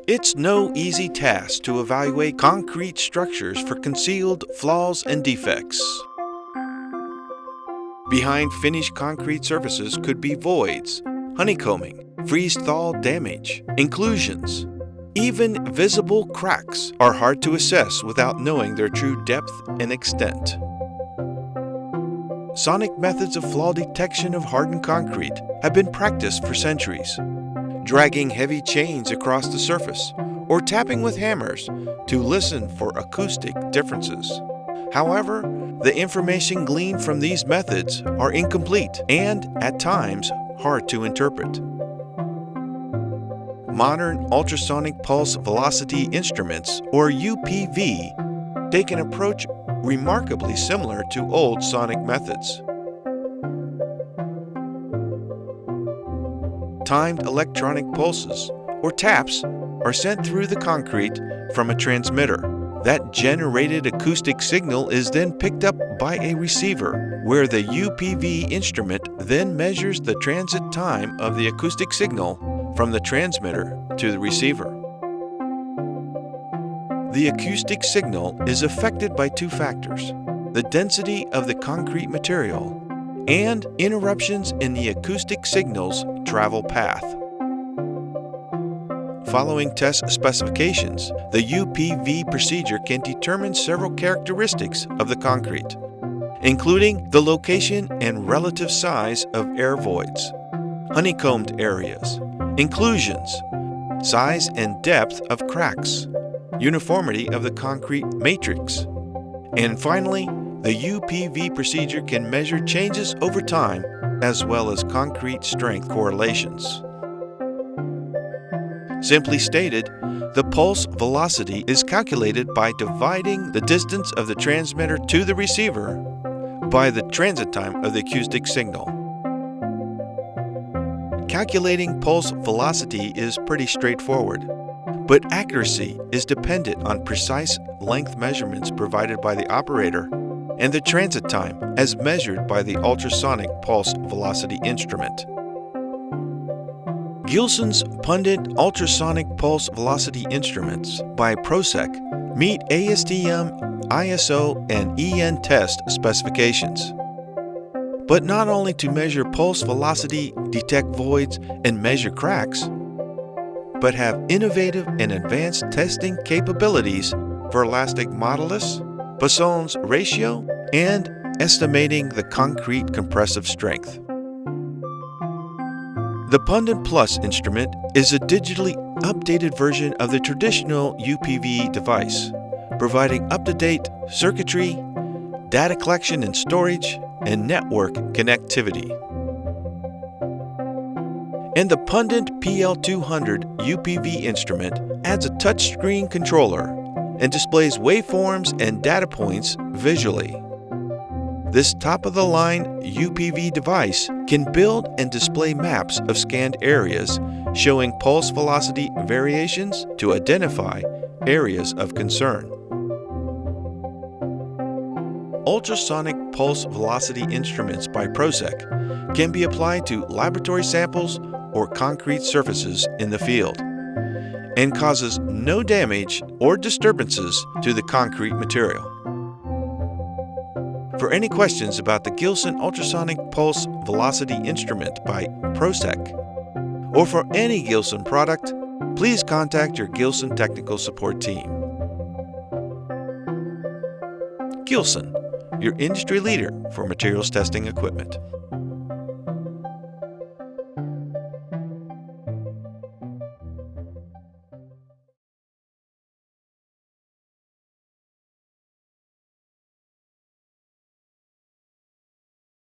It's no easy task to evaluate concrete structures for concealed flaws and defects. Behind finished concrete surfaces could be voids, honeycombing, freeze-thaw damage, inclusions. Even visible cracks are hard to assess without knowing their true depth and extent. Sonic methods of flaw detection of hardened concrete have been practiced for centuries. Dragging heavy chains across the surface or tapping with hammers to listen for acoustic differences. However, the information gleaned from these methods are incomplete and, at times, hard to interpret. Modern ultrasonic pulse velocity instruments, or UPV, take an approach remarkably similar to old sonic methods. Timed electronic pulses, or taps, are sent through the concrete from a transmitter. That generated acoustic signal is then picked up by a receiver, where the UPV instrument then measures the transit time of the acoustic signal from the transmitter to the receiver. The acoustic signal is affected by two factors: the density of the concrete material and interruptions in the acoustic signal's travel path. Following test specifications, the UPV procedure can determine several characteristics of the concrete, including the location and relative size of air voids, honeycombed areas, inclusions, size and depth of cracks, uniformity of the concrete matrix, and finally, the UPV procedure can measure changes over time as well as concrete strength correlations. Simply stated, the pulse velocity is calculated by dividing the distance of the transmitter to the receiver by the transit time of the acoustic signal. Calculating pulse velocity is pretty straightforward, but accuracy is dependent on precise length measurements provided by the operator and the transit time as measured by the ultrasonic pulse velocity instrument. Gilson's Pundit Ultrasonic Pulse Velocity instruments by ProSec meet ASTM, ISO, and EN test specifications. But not only to measure pulse velocity, detect voids, and measure cracks, but have innovative and advanced testing capabilities for elastic modulus, Poisson's ratio, and estimating the concrete compressive strength. The Pundit Plus instrument is a digitally updated version of the traditional UPV device, providing up-to-date circuitry, data collection and storage, and network connectivity. And the Pundit PL200 UPV instrument adds a touchscreen controller and displays waveforms and data points visually. This top-of-the-line UPV device can build and display maps of scanned areas showing pulse velocity variations to identify areas of concern. Ultrasonic pulse velocity instruments by ProSec can be applied to laboratory samples or concrete surfaces in the field and causes no damage or disturbances to the concrete material. For any questions about the Gilson Ultrasonic Pulse Velocity instrument by ProSec, or for any Gilson product, please contact your Gilson technical support team. Gilson, your industry leader for materials testing equipment.